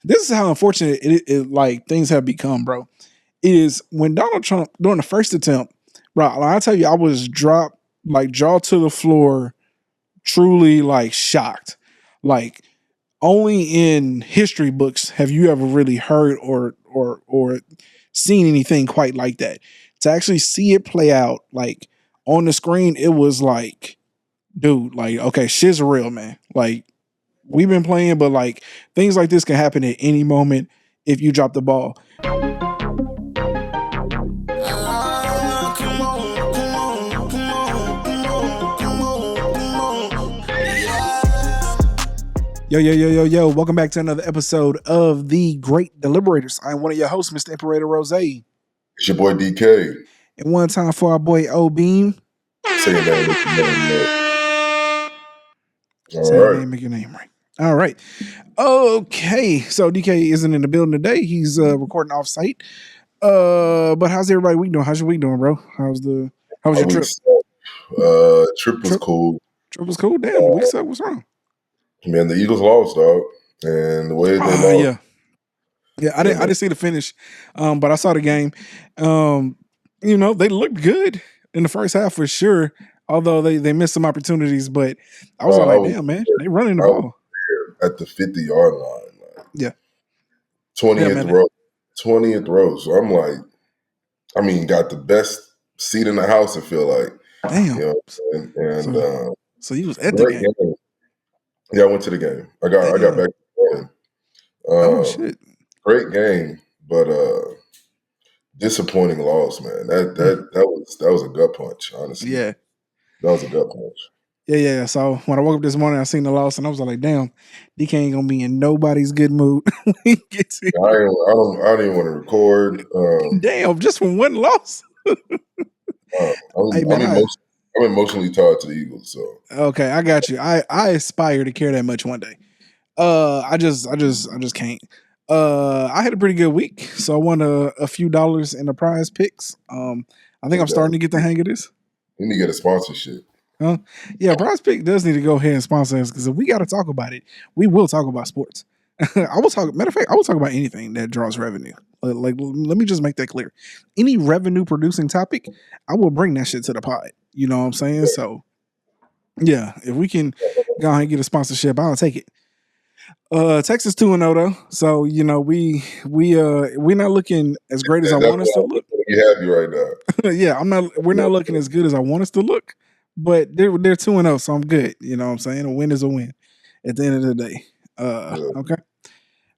This is how unfortunate like things have become, bro. Is when Donald Trump during the first attempt, bro. Like, I tell you, I was dropped like jaw to the floor, truly like shocked. Like only in history books have you ever really heard or seen anything quite like that. To actually see it play out like on the screen, it was like, dude, like okay, shit's real, man. Like we've been playing, but like things like this can happen at any moment if you drop the ball. Yo. Welcome back to another episode of The Great Deliberators. I'm one of your hosts, Mr. Imperator Rose. And It's your boy DK. one time for our boy O Beam. Say your name. All Say your right. name, make your name right. All right. Okay. So DK isn't in the building today. He's recording off site. But how's everybody week doing? How's your week doing, bro? How was your trip? Trip was cool. Trip was cool. Damn, the week sucked. What's wrong? Man, the Eagles lost, dog. And the way they lost. Yeah, I didn't see the finish. But I saw the game. They looked good in the first half for sure. Although they missed some opportunities, but I was damn, man, they running the ball at the 50-yard line. Like, yeah, 20th row. So I'm like, I mean, got the best seat in the house. I feel like, damn. You know, so you was at the game. Yeah, I went to the game. I got back to the game. Oh shit! Great game, but disappointing loss, man. That was a gut punch, honestly. Yeah, that was a gut punch. Yeah. So when I woke up this morning, I seen the loss, and I was like, "Damn, DK ain't gonna be in nobody's good mood." I don't even want to record. Damn, just from one loss. I'm emotionally tied to the Eagles. So okay, I got you. I aspire to care that much one day. I just can't. I had a pretty good week, so I won a few dollars in the prize picks. I think I'm starting to get the hang of this. We need to get a sponsorship. Yeah, Prize Pick does need to go ahead and sponsor us because if we got to talk about it, we will talk about sports. Matter of fact, I will talk about anything that draws revenue. Like, let me just make that clear. Any revenue producing topic, I will bring that shit to the pod. You know what I'm saying? So, yeah, if we can go ahead and get a sponsorship, I'll take it. Texas 2-0 though, so we're not looking as great as I want us to look. You happy right now? Yeah, we're not looking as good as I want us to look. But they're 2-0, so I'm good. You know what I'm saying? A win is a win at the end of the day. Okay.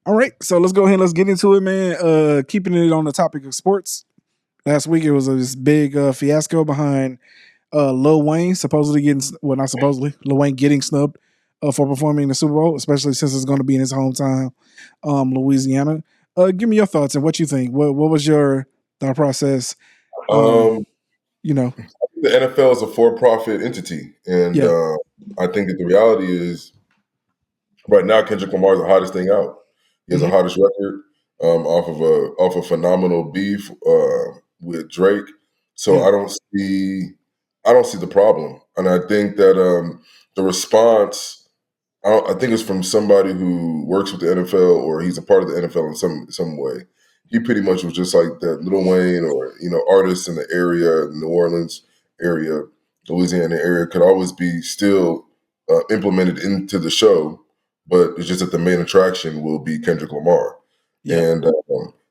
All right. So let's go ahead and let's get into it, man. Keeping it on the topic of sports. Last week it was this big fiasco behind Lil Wayne Lil Wayne getting snubbed for performing in the Super Bowl, especially since it's going to be in his hometown, Louisiana. Give me your thoughts and what you think. What was your thought process? The NFL is a for-profit entity, and I think that the reality is right now Kendrick Lamar is the hottest thing out. He has the hottest record off a phenomenal beef with Drake. So I don't see the problem, and I think that the response. I think it's from somebody who works with the NFL or he's a part of the NFL in some way. He pretty much was just like that Lil Wayne or artists in the area, New Orleans area, Louisiana area could always be still implemented into the show, but it's just that the main attraction will be Kendrick Lamar. Yeah. And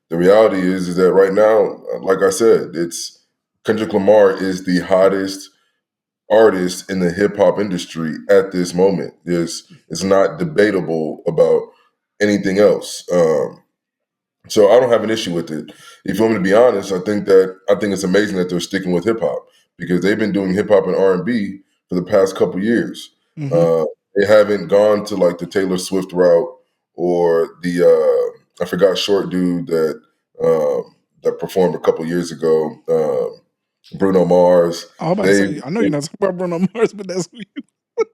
the reality is that right now, like I said, it's Kendrick Lamar is the hottest artist in the hip hop industry at this moment. It's not debatable about anything else. So I don't have an issue with it. If you want me to be honest, I think it's amazing that they're sticking with hip hop because they've been doing hip hop and R&B for the past couple years. Mm-hmm. They haven't gone to like the Taylor Swift route or the I forgot short dude that performed a couple years ago. Bruno Mars. I know you're not talking about Bruno Mars, but that's who you.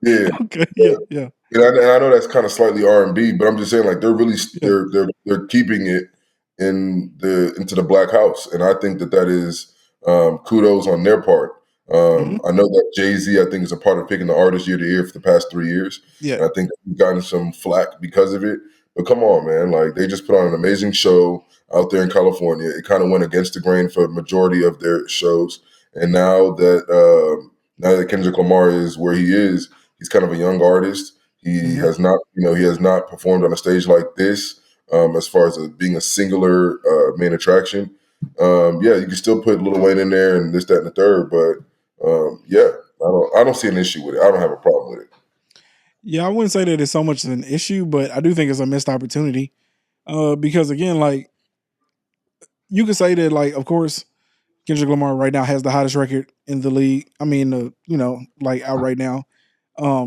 Yeah. Okay. Yeah. And I know that's kind of slightly R&B, but I'm just saying like they're really they're keeping it into the Black House, and I think that is kudos on their part. I know that Jay-Z, I think, is a part of picking the artist year to year for the past 3 years. Yeah, and I think we've gotten some flack because of it. But come on, man, like they just put on an amazing show out there in California. It kind of went against the grain for a majority of their shows, and now that Kendrick Lamar is where he is, he's kind of a young artist. He Mhm. has not, he has not performed on a stage like this. As far as being a singular main attraction, yeah, you can still put Lil Wayne in there and this, that, and the third. But yeah, I don't see an issue with it. I don't have a problem with it. Yeah, I wouldn't say that it's so much of an issue, but I do think it's a missed opportunity. Because again, like you could say that, like of course, Kendrick Lamar right now has the hottest record in the league. I mean, like out right now,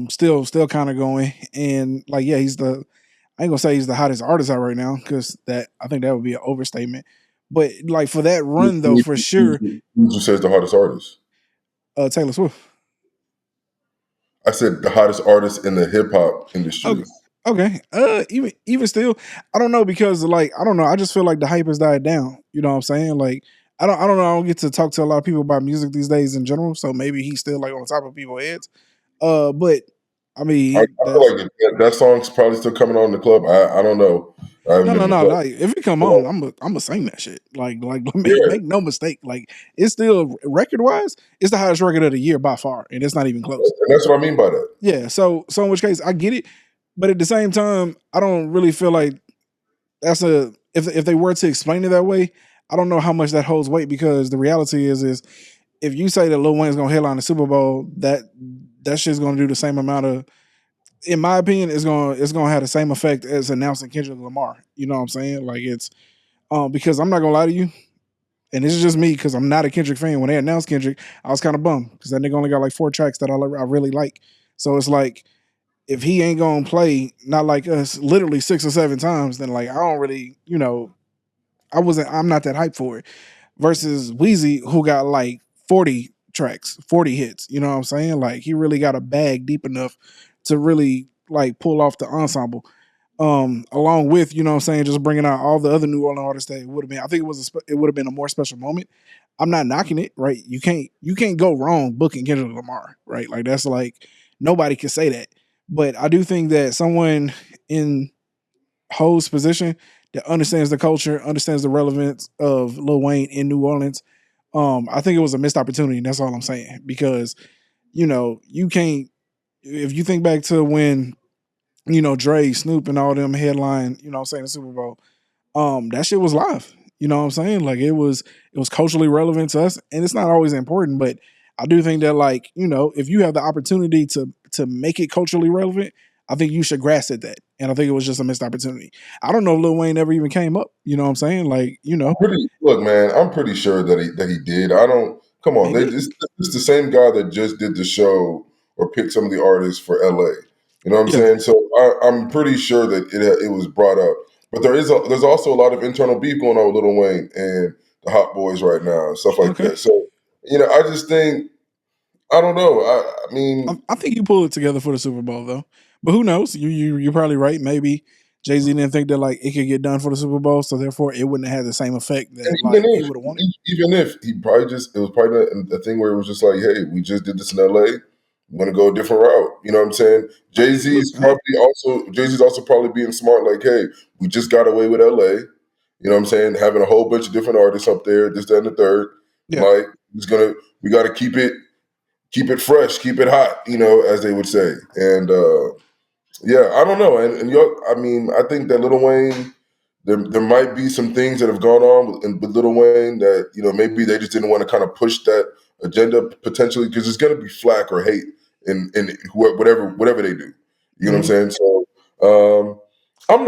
still kind of going, and like yeah, he's the. I ain't gonna say he's the hottest artist out right now because that I think that would be an overstatement. But like for that run though, for sure, Who says the hottest artist? Taylor Swift. I said the hottest artist in the hip hop industry. Okay. Okay. Even still, I don't know because like I don't know. I just feel like the hype has died down. You know what I'm saying? Like I don't know. I don't get to talk to a lot of people about music these days in general. So maybe he's still like on top of people's heads. But I I mean feel like that song's probably still coming on in the club. I don't know. I haven't been to the no. club. Like, if it come on, I'm gonna sing that shit. Like Yeah, make no mistake. Like it's still record wise, it's the highest record of the year by far, and it's not even close. and that's what I mean by that. Yeah. So in which case I get it, but at the same time, I don't really feel like that's a if they were to explain it that way, I don't know how much that holds weight because the reality is if you say that Lil Wayne's gonna headline the Super Bowl, that shit's gonna do the same amount of, in my opinion, it's gonna have the same effect as announcing Kendrick Lamar. You know what I'm saying? Like it's because I'm not gonna lie to you, and this is just me because I'm not a Kendrick fan. When they announced Kendrick, I was kind of bummed because that nigga only got like 4 tracks that I really like. So it's like if he ain't gonna play not like us literally 6 or 7 times, then like I don't really, I'm not that hyped for it. Versus Wheezy, who got like 40 tracks, 40 hits. You know what I'm saying? Like he really got a bag deep enough to really like pull off the ensemble. Along with, you know what I'm saying, just bringing out all the other New Orleans artists that it would have been. I think it would have been a more special moment. I'm not knocking it, right? You can't go wrong booking Kendrick Lamar, right? Like that's like nobody can say that. But I do think that someone in Ho's position that understands the culture, understands the relevance of Lil Wayne in New Orleans. I think it was a missed opportunity. And that's all I'm saying because you can't. If you think back to when Dre, Snoop, and all them headline, I'm saying the Super Bowl, that shit was live. You know what I'm saying? Like it was culturally relevant to us, and it's not always important, but I do think that like if you have the opportunity to make it culturally relevant, I think you should grasp at that. And I think it was just a missed opportunity. I don't know if Lil Wayne ever even came up. You know what I'm saying? Like Look, man, I'm pretty sure that he did. I don't. Come on, he did. it's the same guy that just did the show or picked some of the artists for L.A. You know what I'm Yeah. saying? So I'm pretty sure that it was brought up. But there's also a lot of internal beef going on with Lil Wayne and the Hot Boys right now and stuff like Okay. that. So I just think I don't know. I I, mean, I think you pulled it together for the Super Bowl though. But who knows? You're probably right. Maybe Jay-Z didn't think that like it could get done for the Super Bowl, so therefore it wouldn't have had the same effect and that like he would have wanted. even if he probably just it was probably a thing where it was just like, hey, we just did this in L.A. I'm gonna go a different route. You know what I'm saying? Look, hey, Jay Z's also probably being smart. Like, hey, we just got away with L.A. You know what I'm saying? Having a whole bunch of different artists up there, this, that, and the third. yeah, Like, we got to keep it fresh, keep it hot. As they would say. And yeah, I don't know. I mean, I think that Lil Wayne, there might be some things that have gone on with Lil Wayne that maybe they just didn't want to kind of push that agenda potentially because it's going to be flack or hate in whatever they do. You know what I'm hmm saying? So I'm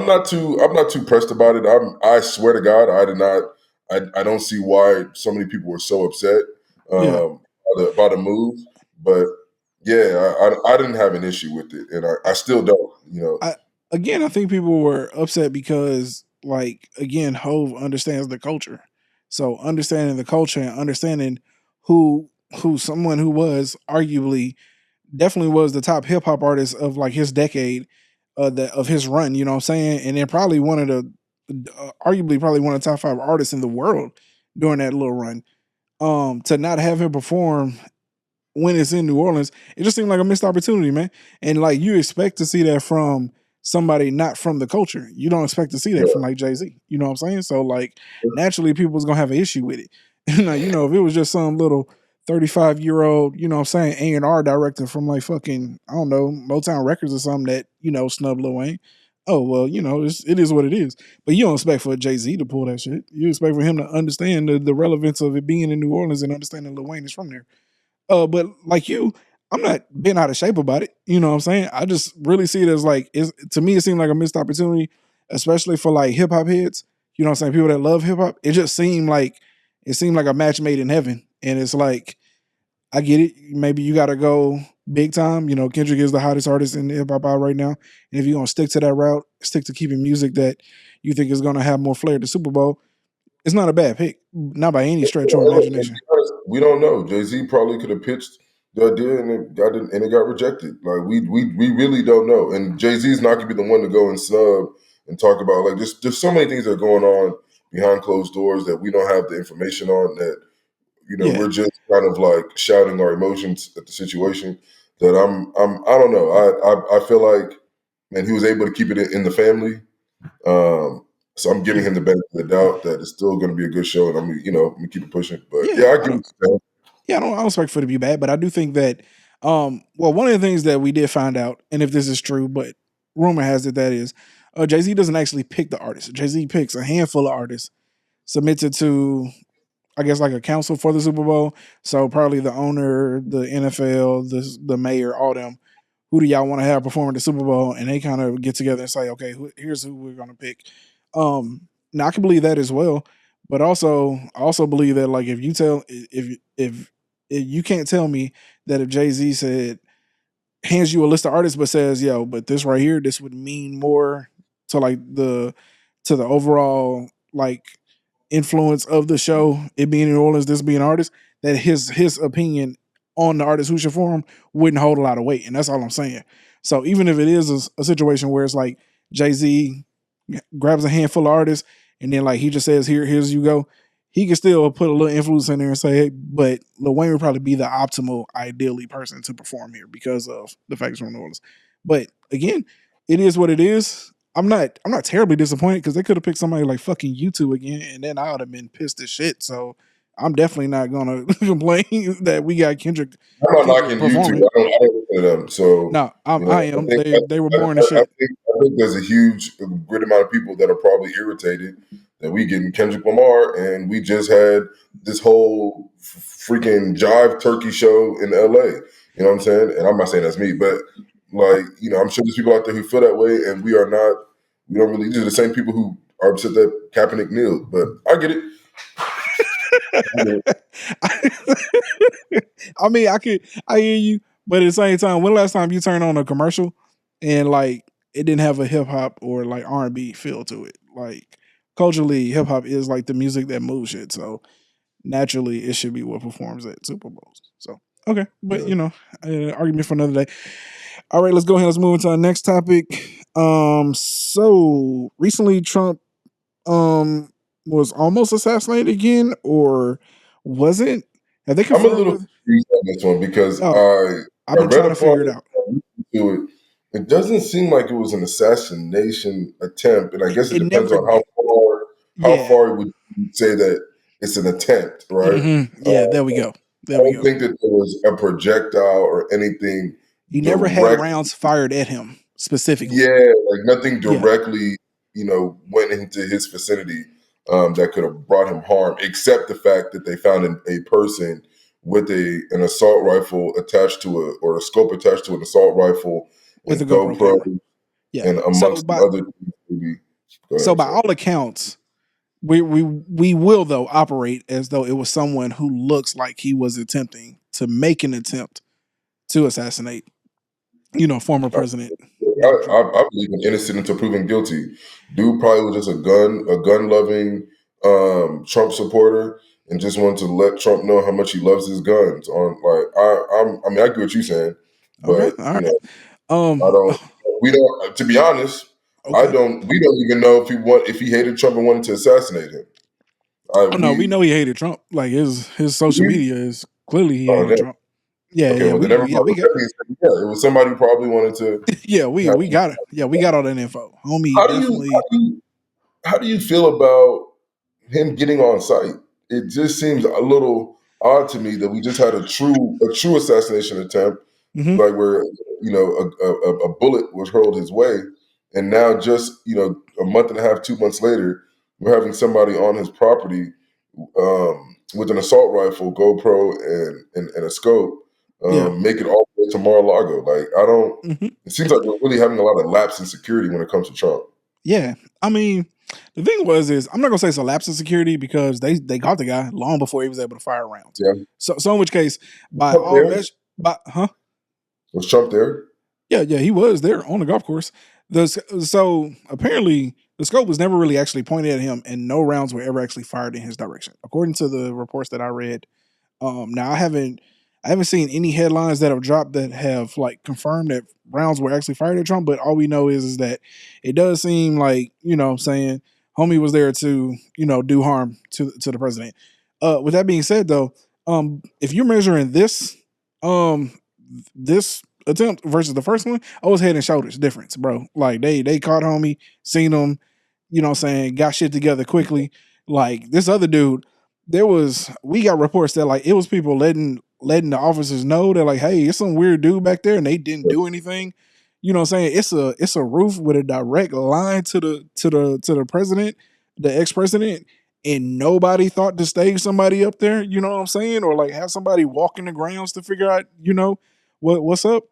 not too pressed about it. I swear to God, I did not. I don't see why so many people were so upset yeah. about the move, but yeah, I didn't have an issue with it, and I still don't. I Again, I think people were upset because like again, Hove understands the culture. So understanding the culture and understanding who someone who was arguably definitely was the top hip hop artist of like his decade, of his run. You know what I'm saying? And then probably one of the, arguably probably one of the top 5 artists in the world during that little run. To not have him perform when it's in New Orleans, it just seemed like a missed opportunity, man. And like you expect to see that from somebody not from the culture. You don't expect to see that from Yeah. like Jay-Z. You know what I'm saying? So like naturally people's gonna have an issue with it. Now, you know, if it was just some little 35-year-old, you know what I'm saying, A&R director from like fucking, I don't know, Motown Records or something that, you know, snubbed Lil Wayne. Oh, well, you know, it is what it is. But you don't expect for Jay-Z to pull that shit. You expect for him to understand the relevance of it being in New Orleans and understanding Lil Wayne is from there. But like you, I'm not being out of shape about it. You know what I'm saying? I just really see it as like, to me, it seemed like a missed opportunity, especially for like hip hop heads. You know what I'm saying? People that love hip hop. It seemed like a match made in heaven. And it's like, I get it. Maybe you got to go big time. You know, Kendrick is the hottest artist in hip hop out right now. And if you're gonna stick to that route, stick to keeping music that you think is gonna have more flair at the Super Bowl, it's not a bad pick, not by any stretch or And to be imagination. honest, we don't know. Jay-Z probably could have pitched the idea and it got rejected. Like we really don't know. And Jay-Z's not gonna be the one to go and snub and talk about like there's so many things that are going on behind closed doors that we don't have the information on that, Yeah, we're just kind of like shouting our emotions at the situation that I don't know. I feel like, man, he was able to keep it in the family. So I'm giving yeah, him the benefit of the doubt that it's still going to be a good show, and I'm gonna keep it pushing. But yeah. yeah, I I get don't. what you're saying. Yeah, I don't expect for it to be bad, but I do think that, well, one of the things that we did find out, and if this is true, but rumor has it that is, Jay Z doesn't actually pick the artist. Jay Z picks a handful of artists, submits it to, I guess, like a council for the Super Bowl. So probably the owner, the NFL, the mayor, all them. Who do y'all want to have perform at the Super Bowl? And they kind of get together and say, okay, here's who we're going to pick. Now I can believe that as well, but I also believe that like if you tell if you can't tell me that if Jay Z said hands you a list of artists but says yo, but this right here, this would mean more to like the overall like influence of the show, it being in New Orleans, this being an artist, that his opinion on the artist who should form wouldn't hold a lot of weight, and that's all I'm saying. So even if it is a situation where it's like Jay Z grabs a handful of artists and then like he just says here's you go, he can still put a little influence in there and say, hey, but Lil Wayne would probably be the optimal, ideally person to perform here because of the fact it's from New Orleans. But again, it is what it is. I'm not terribly disappointed because they could have picked somebody like fucking U2 again, and then I would have been pissed as shit. So I'm definitely not gonna complain that we got I'm not Kendrick knocking you two. performing. I don't listen to them. So No, I am. think They were boring as shit. I think there's a huge, great amount of people that are probably irritated that we getting Kendrick Lamar, and we just had this whole freaking jive turkey show in L.A. You know what I'm saying? And I'm not saying that's me, but like I'm sure there's people out there who feel that way, and we are not. We don't really. These are the same people who are upset that Kaepernick kneeled, but I get it. I get it. I mean, I hear you, but at the same time, when the last time you turned on a commercial and like it didn't have a hip hop or like R&B feel to it? Like culturally, hip hop is like the music that moves shit. So naturally, it should be what performs at Super Bowls. So okay, but Yeah. argument for another day. All right, let's go ahead. Let's move into our next topic. So recently Trump was almost assassinated again, or wasn't? Have they I'm a confirmed little with? confused on this one because Oh, I've I been read trying to upon figure it out. to it. It doesn't seem like it was an assassination attempt, and I guess it It depends never. on how Yeah. far would you say that it's an attempt, right? Yeah. There we go. I There we don't go. think that there was a projectile or anything He never had direct. rounds fired at him specifically. Yeah, like nothing Yeah. directly, went into his vicinity that could have brought him harm, except the fact that they found a person with an assault rifle attached to or a scope attached to an assault rifle With a and GoPro GoPro camera. Yeah. and amongst the other things. Maybe. Go So ahead, by sorry. all accounts, we will though operate as though it was someone who looks like he was attempting to make an attempt to assassinate, former President Donald Trump. I believe in innocent until proven guilty. Dude probably was just a gun loving Trump supporter, and just wanted to let Trump know how much he loves his guns. On like, I mean, I get what you're saying, Okay. but All right. I don't. We don't. To be honest, I Okay. don't. We don't even know if he hated Trump and wanted to assassinate him. Oh no, we know he hated Trump. Like his social We media is clearly he oh, hated that, Trump. Yeah, Okay, yeah, well then everybody we with got that being said, yeah, it was somebody who probably wanted to yeah, have. we got all that info. Homie How do you definitely how do you feel about him getting on site? It just seems a little odd to me that we just had a true assassination attempt, hmm like where a bullet was hurled his way, and now just a month and a half, 2 months later, we're having somebody on his property with an assault rifle, GoPro, and a scope, yeah. make it all the way to Mar-a-Lago. Like I don't. hmm It seems like we're really having a lot of lapse in security when it comes to Trump. Yeah. I mean, the thing is I'm not gonna say it's a lapse in security because they caught the guy long before he was able to fire rounds. Yeah, So in which case, by Trump all there measure by was Trump there. yeah, yeah, he was there on the golf course. So apparently the scope was never really actually pointed at him and no rounds were ever actually fired in his direction. According to the reports that I read, now I haven't seen any headlines that have dropped that have like confirmed that rounds were actually fired at Trump. But all we know is that it does seem like saying homie was there to do harm to the president. With that being said, though, if you're measuring um this attempt versus the first one, I was head and shoulders difference, bro. Like they caught homie, seen him, got shit together quickly. Like this other dude, we got reports that like it was people letting the officers know that like, hey, it's some weird dude back there and they didn't do anything. You know what I'm saying? It's a roof with a direct line to the president, the ex-president, and nobody thought to stage somebody up there, you know what I'm saying? Or like have somebody walking the grounds to figure out, what's up.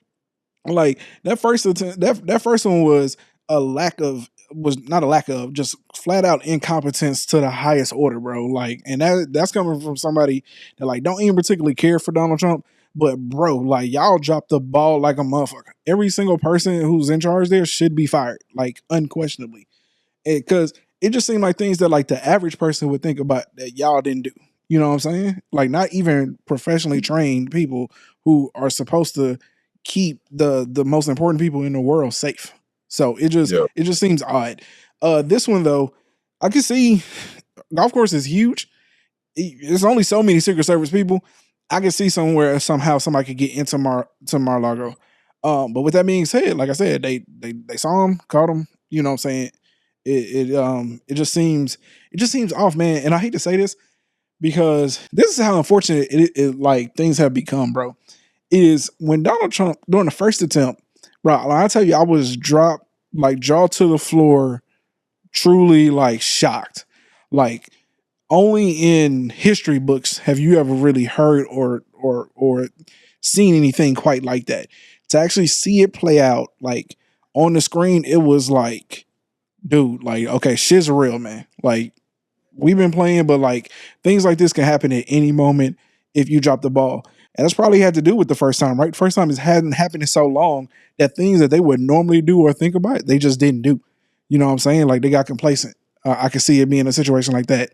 Like that first attempt, that first one was not a lack of just flat out incompetence to the highest order, bro. Like, and that's coming from somebody that like don't even particularly care for Donald Trump. But bro, like y'all dropped the ball like a motherfucker. Every single person who's in charge there should be fired, like unquestionably, because it just seemed like things that like the average person would think about that y'all didn't do. You know what I'm saying? Like not even professionally trained people who are supposed to keep the most important people in the world safe. So Yeah, it just seems odd. This one though, I can see golf course is huge. There's only so many Secret Service people. I can see somewhere somehow somebody could get into Mar-Lago. But with that being said, like I said, they saw him, caught him. You know what I'm saying? It just seems off, man. And I hate to say this because this is how unfortunate like things have become, bro. Is when Donald Trump during the first attempt, bro. Like, I tell you, I was dropped like jaw to the floor, truly like shocked. Like only in history books have you ever really heard or seen anything quite like that. To actually see it play out like on the screen, it was like, dude, like okay, shit's real, man. Like we've been playing, but like things like this can happen at any moment if you drop the ball. And that's probably had to do with the first time, right? First time it hadn't happened in so long that things that they would normally do or think about, they just didn't do. You know what I'm saying? Like they got complacent. I could see it being a situation like that.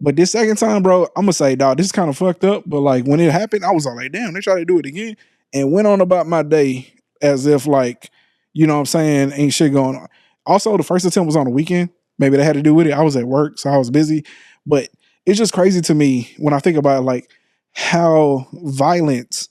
But this second time, bro, I'm gonna say, dog, this is kind of fucked up. But like when it happened, I was all like, damn, they try to do it again, and went on about my day as if like, you know what I'm saying, ain't shit going on. Also, the first attempt was on a weekend. Maybe that had to do with it. I was at work, so I was busy. But it's just crazy to me when I think about like how violence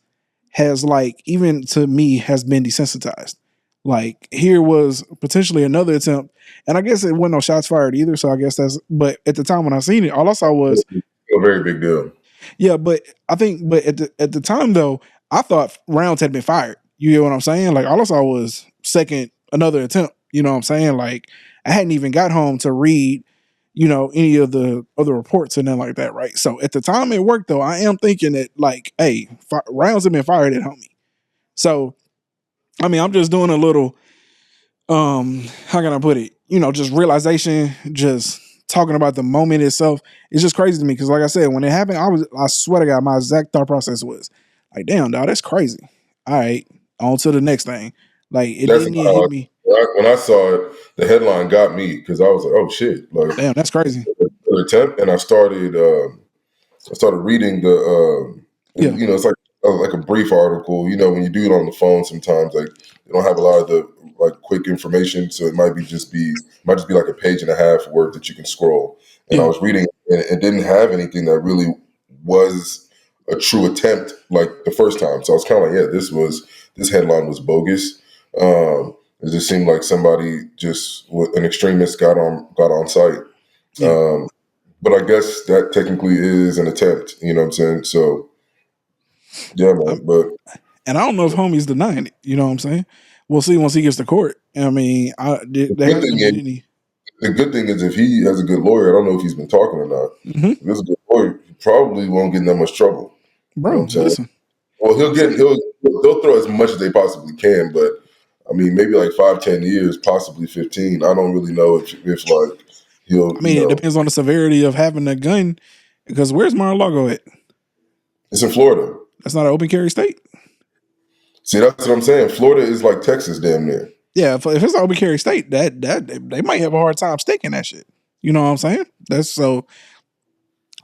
has like even to me has been desensitized. Like here was potentially another attempt, and I guess it wasn't no shots fired either. So I guess that's. But at the time when I seen it, all I saw was a very big deal. yeah. But I think, but at the time though, I thought rounds had been fired. You get what I'm saying? Like all I saw was second another attempt. You know what I'm saying? Like I hadn't even got home to read, any of the other reports and then like that, right? So at the time it worked though. I am thinking that like, hey, rounds have been fired at homie. So I mean, I'm just doing a little how can I put it? Just realization, just talking about the moment itself. It's just crazy to me because like I said, when it happened, I swear to God, my exact thought process was like, damn, dog, that's crazy. All right, on to the next thing. Like it That's didn't even hit me. when I saw it. The headline got me because I was like, "Oh shit!" Like Damn, that's crazy. the attempt, and I started reading the, Yeah, it's like a brief article. When you do it on the phone, sometimes like you don't have a lot of the like quick information, so it might just be like a page and a half word that you can scroll. And I yeah, was reading, and it didn't have anything that really was a true attempt like the first time. So I was kind of like, yeah, this headline was bogus. It just seemed like somebody just an extremist got on site. Yeah. But I guess that technically is an attempt. You know what I'm saying? So yeah, man. I'm, But and I don't know if homie's denying it. You know what I'm saying? We'll see once he gets to court. I mean, the there good hasn't thing been is, any. the good thing is if he has a good lawyer, I don't know if he's been talking or not. Mm-hmm. If he's a good lawyer, he probably won't get in that much trouble. You know what Bro, I'm saying? listen. Well, Say, they'll throw as much as they possibly can, but I mean, maybe like 5, 10 years, possibly 15. I don't really know if like he'll, I mean, it depends on the severity of having a gun. Because where's Mar-a-Lago at? it's in Florida. That's not an open carry state. See, that's what I'm saying. Florida is like Texas, damn near. Yeah, if it's an open carry state, that they might have a hard time sticking that shit. You know what I'm saying? That's so.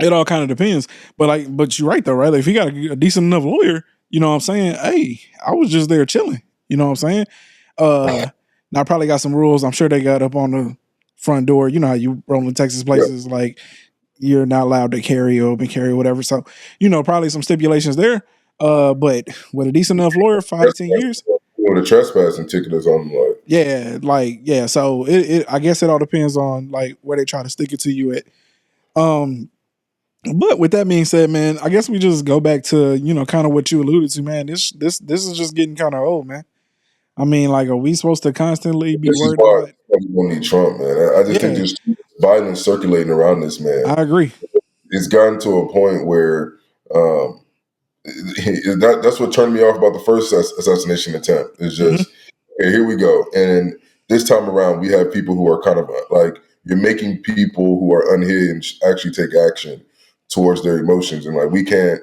It all kind of depends. But you're right though, right? Like if you got a decent enough lawyer, you know what I'm saying? Hey, I was just there chilling. You know what I'm saying? Now I probably got some rules. I'm sure they got up on the front door. You know how you roll in Texas Yeah. places like you're not allowed to carry open carry, whatever. So, probably some stipulations there. But with a decent enough lawyer, 5 to 10 years. When the trespassing ticket is on, like, Yeah. So I guess it all depends on like where they try to stick it to you at. Um, but with that being said, man, I guess we just go back to kind of what you alluded to, man. This is just getting kind of old, man. I mean, like, are we supposed to constantly be this is worried why about? we don't need Trump, man. I just think Yeah, there's too much violence circulating around this man. I agree. It's gotten to a point where um, that's what turned me off about the first assassination attempt. It's Hmm. just, okay, here we go. And this time around, we have people who are kind of like, you're making people who are unhinged actually take action towards their emotions, and like we can't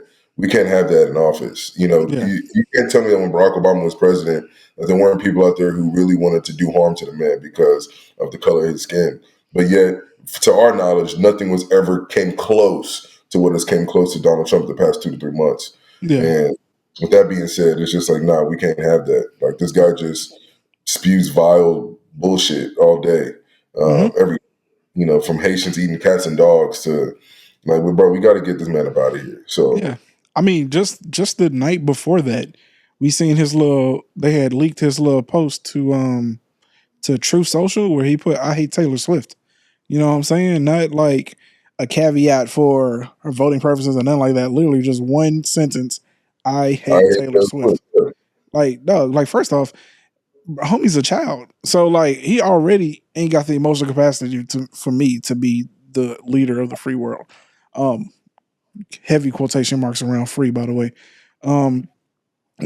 have that in office. Yeah, You can't tell me that when Barack Obama was president that there weren't people out there who really wanted to do harm to the man because of the color of his skin. But yet, to our knowledge, nothing was ever came close to what has came close to Donald Trump the past 2 to 3 months. yeah, And with that being said, it's just like, nah, we can't have that. Like, this guy just spews vile bullshit all day. hmm Every from Haitians eating cats and dogs to like, well, bro, we got to get this man up out of here. So yeah. I mean, just the night before that, we seen his little. They had leaked his little post to True Social where he put "I hate Taylor Swift." You know what I'm saying? Not like a caveat for her voting purposes or nothing like that. Literally just one sentence. I I hate Taylor Swift. Like, no, like first off, homie's a child. So like he already ain't got the emotional capacity for me to be the leader of the free world. Um, Heavy quotation marks around free, by the way. Um,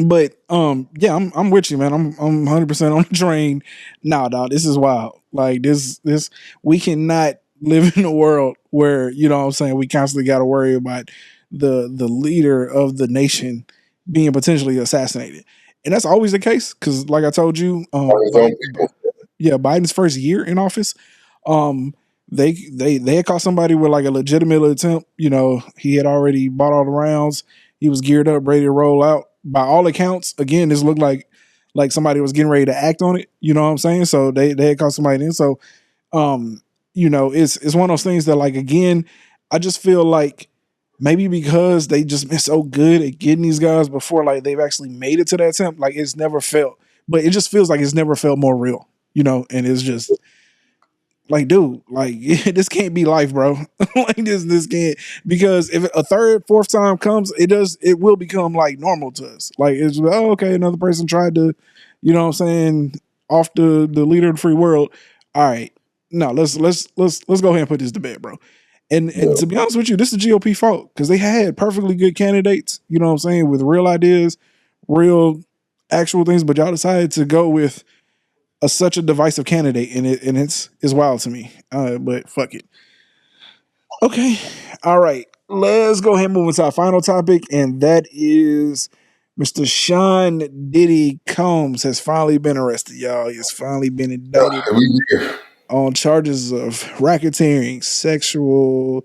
but yeah, I'm with you, man. I'm 100% on the train. Nah, dog, this is wild. Like this we cannot live in a world where what I'm saying we constantly got to worry about the leader of the nation being potentially assassinated, and that's always the case. Because like I told you, on his own people. yeah, Biden's first year in office, um, they had caught somebody with like a legitimate attempt. He had already bought all the rounds. He was geared up, ready to roll out. By all accounts, again, this looked like somebody was getting ready to act on it. You know what I'm saying? So they had caught somebody in. So it's one of those things that like again, I just feel like maybe because they just been so good at getting these guys before like they've actually made it to that attempt, like it's never felt, but it just feels like it's never felt more real. And it's just like, dude, like this can't be life, bro. Like this can't, because if a third, fourth time comes, it will become like normal to us. Like it's okay, another person tried to, what I'm saying, off the leader of the free world. All right, no, let's go ahead and put this to bed, bro. And Yeah. to be honest with you, this is the GOP fault because they had perfectly good candidates, you know what I'm saying, with real ideas, real actual things, but y'all decided to go with such a divisive candidate, and it's wild to me. But fuck it. Okay, all right. Let's go ahead and move into our final topic, and that is Mr. Sean Diddy Combs has finally been arrested, y'all. He has finally been indicted We here. on charges of racketeering, sexual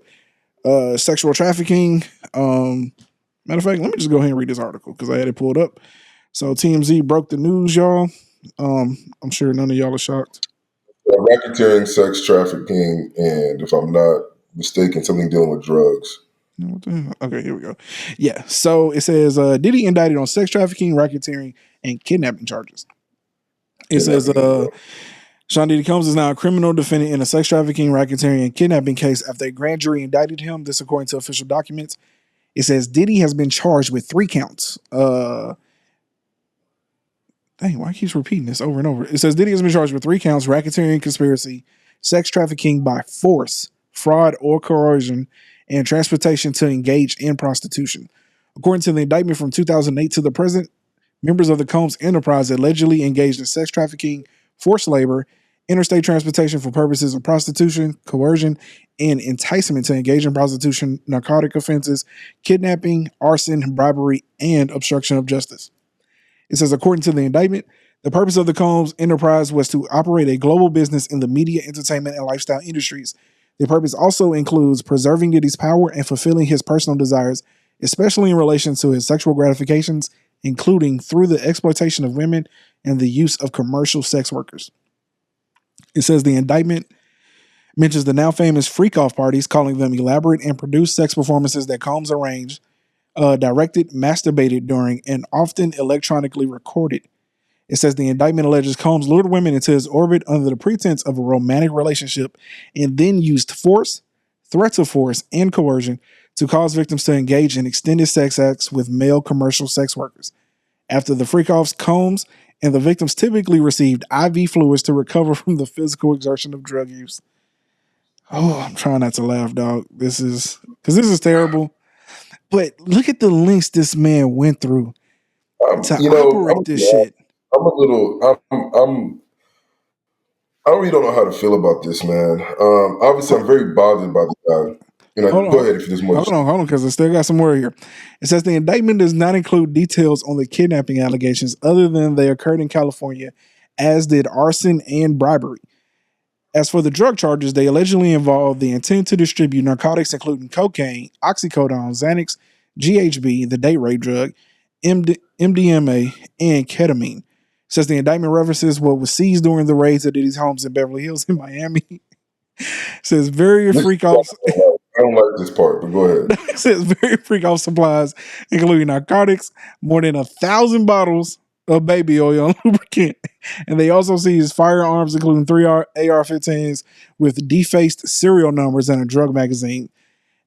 trafficking. Matter of fact, let me just go ahead and read this article because I had it pulled up. So TMZ broke the news, y'all. I'm sure none of y'all are shocked. Racketeering, sex trafficking, and if I'm not mistaken, something dealing with drugs. Okay, here we go. Yeah, so it says Diddy indicted on sex trafficking, racketeering, and kidnapping charges. It says Kidnapping. Sean Diddy Combs is now a criminal defendant in a sex trafficking, racketeering, and kidnapping case after a grand jury indicted him. This according to official documents. It says Diddy has been charged with 3 counts. Dang, why keeps repeating this over and over? It says Diddy has been charged with 3 counts: racketeering, conspiracy, sex trafficking by force, fraud, or coercion, and transportation to engage in prostitution. According to the indictment from 2008 to the present, members of the Combs enterprise allegedly engaged in sex trafficking, forced labor, interstate transportation for purposes of prostitution, coercion, and enticement to engage in prostitution, narcotic offenses, kidnapping, arson, bribery, and obstruction of justice. It says, according to the indictment, the purpose of the Combs enterprise was to operate a global business in the media, entertainment, and lifestyle industries. The purpose also includes preserving Diddy's power and fulfilling his personal desires, especially in relation to his sexual gratifications, including through the exploitation of women and the use of commercial sex workers. It says the indictment mentions the now famous freak-off parties, calling them elaborate and produced sex performances that Combs arranged, directed, masturbated during, and often electronically recorded. It says the indictment alleges Combs lured women into his orbit under the pretense of a romantic relationship and then used force, threats of force, and coercion to cause victims to engage in extended sex acts with male commercial sex workers. After the freak-offs, Combs and the victims typically received IV fluids to recover from the physical exertion of drug use. Oh, I'm trying not to laugh, dog. This is terrible. But look at the links this man went through to You know, operate this shit. I'm a little. I really don't know how to feel about this, man. Obviously, I'm very bothered by the guy. Go ahead if there's more. Hold on, because I still got some more here. It says the indictment does not include details on the kidnapping allegations other than they occurred in California, as did arson and bribery. As for the drug charges, they allegedly involve the intent to distribute narcotics, including cocaine, oxycodone, Xanax, GHB, the date rape drug, MDMA, and ketamine. It says the indictment references what was seized during the raids at Diddy's homes in Beverly Hills in Miami. It says very freak off. I don't like this part, but go ahead. It says very freak off supplies, including narcotics, more than 1,000 bottles of baby oil and lubricant. And they also seized firearms, including 3 AR-15s with defaced serial numbers and a drug magazine.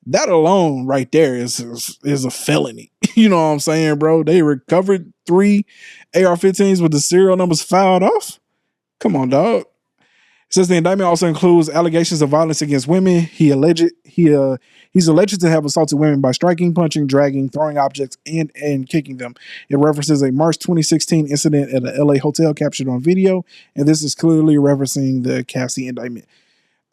That alone right there is a felony. You know what I'm saying, bro? They recovered 3 AR-15s with the serial numbers filed off. Come on, dog. It says the indictment also includes allegations of violence against women. He's alleged to have assaulted women by striking, punching, dragging, throwing objects, and kicking them. It references a March 2016 incident at a LA hotel captured on video, and this is clearly referencing the Cassie indictment.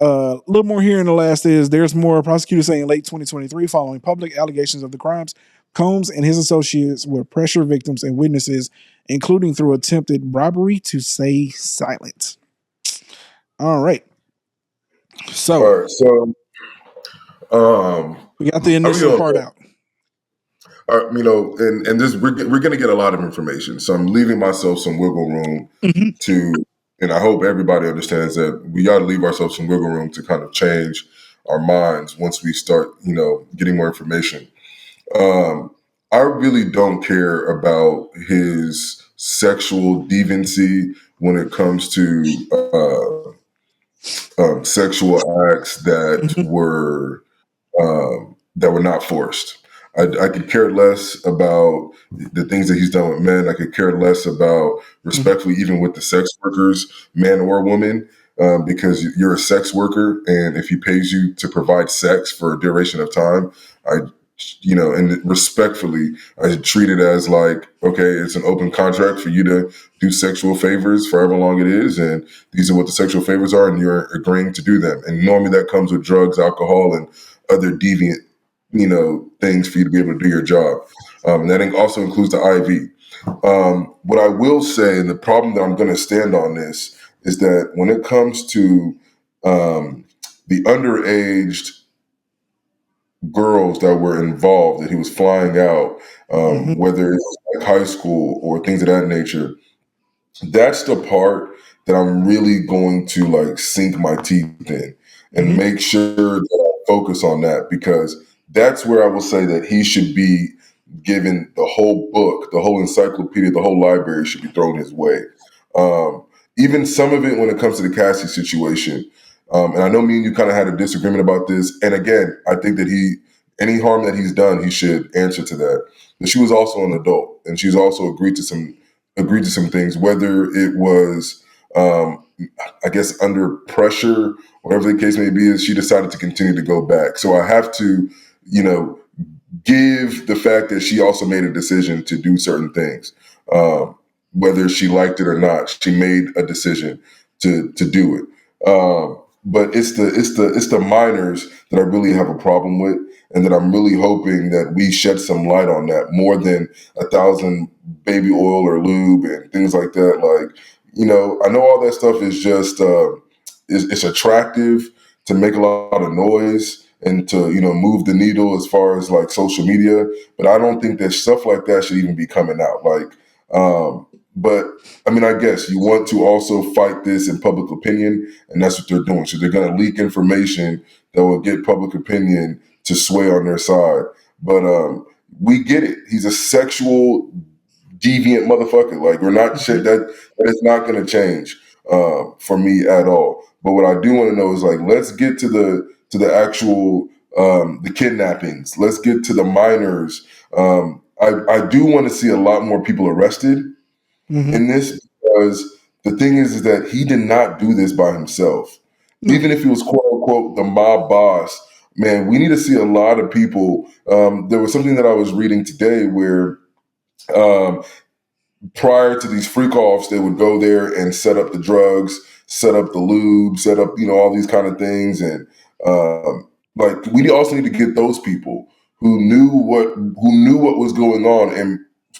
A little more here in the last is there's more. Prosecutors say in late 2023, following public allegations of the crimes, Combs and his associates would pressure victims and witnesses, including through attempted bribery, to stay silent. All right. So we got the initial part out. And this we're going to get a lot of information. So I'm leaving myself some wiggle room and I hope everybody understands that we got to leave ourselves some wiggle room to kind of change our minds once we start, getting more information. I really don't care about his sexual deviancy when it comes to sexual acts that were not forced. I could care less about the things that he's done with men. I could care less about, respectfully, even with the sex workers, man or woman, because you're a sex worker, and if he pays you to provide sex for a duration of time, and respectfully, I treat it as like, okay, it's an open contract for you to do sexual favors for however long it is, and these are what the sexual favors are, and you're agreeing to do them. And normally that comes with drugs, alcohol, and other deviant, things for you to be able to do your job. And that also includes the IV. What I will say, and the problem that I'm going to stand on this, is that when it comes to the underaged girls that were involved that he was flying out, whether it's like high school or things of that nature, that's the part that I'm really going to sink my teeth in and make sure that I focus on that, because that's where I will say that he should be given the whole book, the whole encyclopedia, the whole library should be thrown his way. Um, Even some of it when it comes to the Cassie situation. And I know me and you kind of had a disagreement about this. And again, I think that any harm that he's done, he should answer to that. But she was also an adult, and she's also agreed to some things, whether it was, I guess, under pressure, whatever the case may be, is she decided to continue to go back. So I have to, you know, give the fact that she also made a decision to do certain things. Whether she liked it or not, she made a decision to do it. But it's the minors that I really have a problem with, and that I'm really hoping that we shed some light on that more than 1,000 baby oil or lube and things like that. Like, I know all that stuff is just it's attractive to make a lot of noise and to move the needle as far as like social media, but I don't think that stuff like that should even be coming out. Like, but I mean, I guess you want to also fight this in public opinion, and that's what they're doing. So they're going to leak information that will get public opinion to sway on their side. But we get it. He's a sexual deviant motherfucker. Like, we're not shit that is not going to change for me at all. But what I do want to know is, like, let's get to the actual the kidnappings. Let's get to the minors. I do want to see a lot more people arrested in this, because the thing is that he did not do this by himself. Even if he was quote unquote the mob boss, man, we need to see a lot of people. There was something that I was reading today where prior to these freak offs, they would go there and set up the drugs, set up the lube, set up all these kind of things, and like, we also need to get those people who knew what was going on and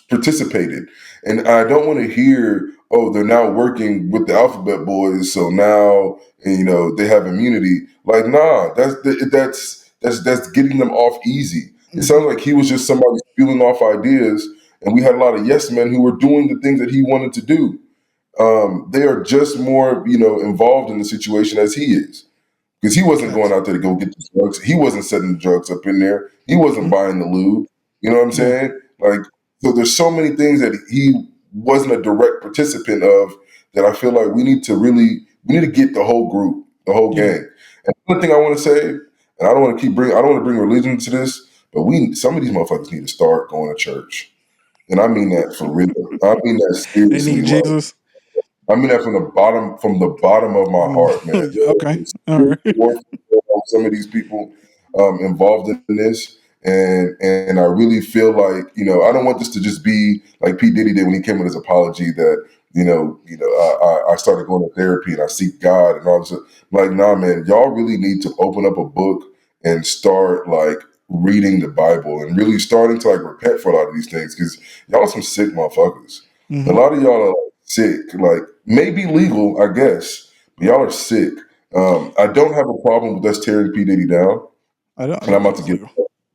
participated. And I don't want to hear, oh, they're now working with the Alphabet Boys, so now they have immunity. Like, nah, that's getting them off easy. It sounds like he was just somebody spewing off ideas, and we had a lot of yes men who were doing the things that he wanted to do. They are just more, involved in the situation as he is. Because he wasn't going out there to go get the drugs. He wasn't setting the drugs up in there. He wasn't buying the lube. You know what I'm saying? Like, so there's so many things that he wasn't a direct participant of, that I feel like we need to get the whole group, the whole gang. And another thing I want to say, and I don't want to bring religion into this, but some of these motherfuckers need to start going to church. And I mean that for real. I mean that They seriously. need Jesus. I mean that from the bottom of my heart, man. Okay, all right. Some of these people involved in this, and I really feel like I don't want this to just be like P. Diddy did when he came with his apology that I started going to therapy and I seek God and all this. Like, nah, man, y'all really need to open up a book and start like reading the Bible and really starting to like repent for a lot of these things, because y'all are some sick motherfuckers. A lot of y'all are like sick, like maybe legal, I guess, but y'all are sick. I don't have a problem with us tearing P. Diddy down, I don't and I'm about think to it's get.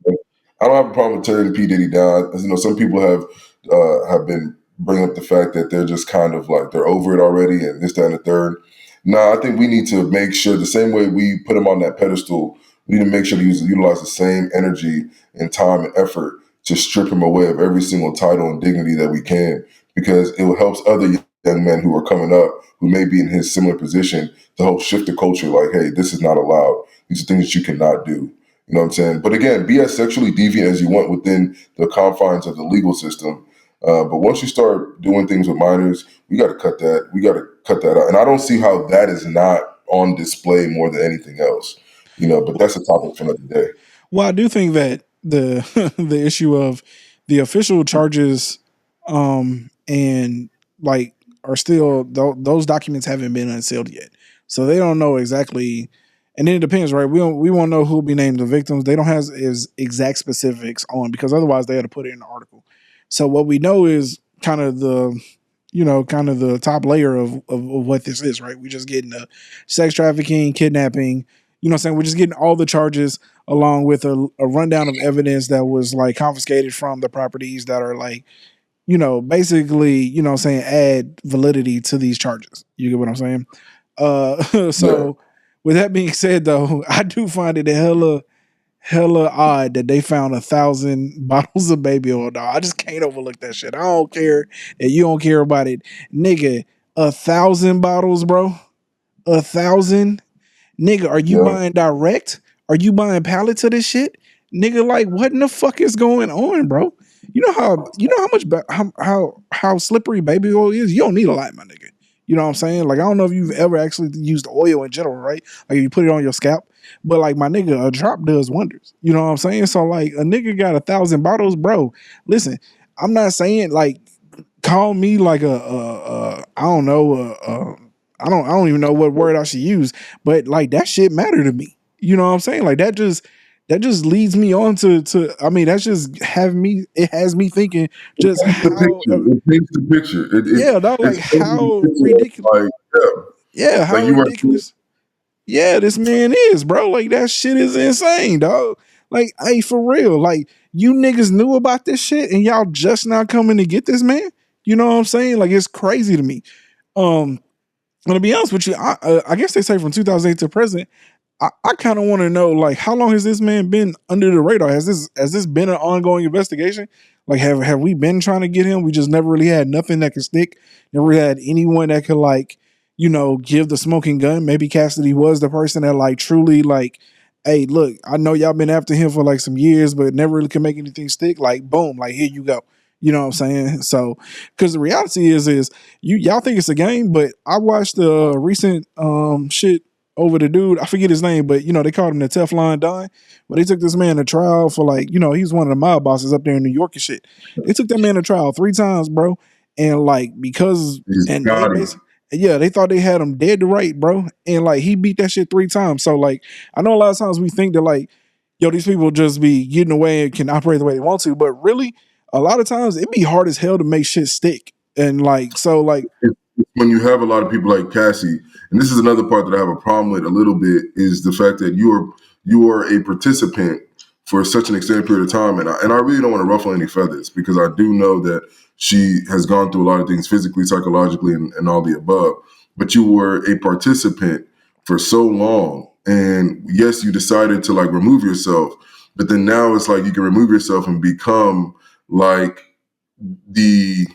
legal. I don't have a problem with tearing P. Diddy down. As some people have been bringing up the fact that they're just kind of like they're over it already, and this, that, and the third. No, I think we need to make sure the same way we put him on that pedestal, we need to make sure to utilize the same energy and time and effort to strip him away of every single title and dignity that we can, because it will help other young men who are coming up who may be in his similar position to help shift the culture. Like, hey, this is not allowed. These are things that you cannot do. You know what I'm saying? But again, be as sexually deviant as you want within the confines of the legal system. But once you start doing things with minors, we got to cut that. We got to cut that out. And I don't see how that is not on display more than anything else. But that's a topic for another day. Well, I do think that the the issue of the official charges, and like are still those documents haven't been unsealed yet, so they don't know exactly. And then it depends, right? We won't know who'll be named the victims. They don't have is exact specifics on, because otherwise they had to put it in the article. So what we know is kind of the top layer of what this is, right? We're just getting the sex trafficking, kidnapping. You know what I'm saying? We're just getting all the charges along with a rundown of evidence that was like confiscated from the properties that are like, basically, what I'm saying, add validity to these charges. You get what I'm saying? So Yeah. with that being said though, I do find it hella hella odd that they found 1,000 bottles of baby oil, dog. I just can't overlook that shit. I don't care that you don't care about it, nigga. 1,000 bottles, bro. 1,000, nigga. Are you Yeah. buying direct? Are you buying pallets of this shit, nigga? Like, what in the fuck is going on, bro? You know how much how slippery baby oil is. You don't need a lot, my nigga. You know what I'm saying? Like, I don't know if you've ever actually used oil in general, right? Like, if you put it on your scalp, but like, my nigga, a drop does wonders. You know what I'm saying? So like, a nigga got 1,000 bottles, bro. Listen, I'm not saying like call me like I don't know I don't even know what word I should use, but like that shit matter to me. You know what I'm saying? Like that just leads me on to I mean that's just have me it has me thinking It just paints the how picture. It paints the picture. yeah, dog, like It's painting the how picture ridiculous, of like, yeah, yeah, like how you weren't. ridiculous, yeah, this man is, bro. Like that shit is insane, dog. Like, hey, for real, like you niggas knew about this shit and y'all just not coming to get this man. You know what I'm saying? Like it's crazy to me. Um, and to be honest with you, I guess they say from 2008 to present. I kind of want to know, like, how long has this man been under the radar? Has this been an ongoing investigation? Like, have we been trying to get him? We just never really had nothing that could stick. Never really had anyone that could like, give the smoking gun. Maybe Cassidy was the person that like truly like, hey, look, I know y'all been after him for like some years, but never really could make anything stick. Like, boom, like here you go. You know what I'm saying? So, because the reality is y'all think it's a game, but I watched the recent shit over the dude. I forget his name, but they called him the Teflon Don. But they took this man to trial for like, he's one of the mob bosses up there in New York and shit. They took that man to trial 3 times, bro. And like because He's and they got him. basically yeah, they thought they had him dead to right, bro. And like he beat that shit 3 times. So like I know a lot of times we think that like, yo, these people just be getting away and can operate the way they want to, but really a lot of times it be hard as hell to make shit stick. And like so like When you have a lot of people like Cassie, and this is another part that I have a problem with a little bit, is the fact that you are a participant for such an extended period of time, and I really don't want to ruffle any feathers because I do know that she has gone through a lot of things physically, psychologically, and all the above. But you were a participant for so long, and yes, you decided to like remove yourself, but then now it's like you can remove yourself and become like the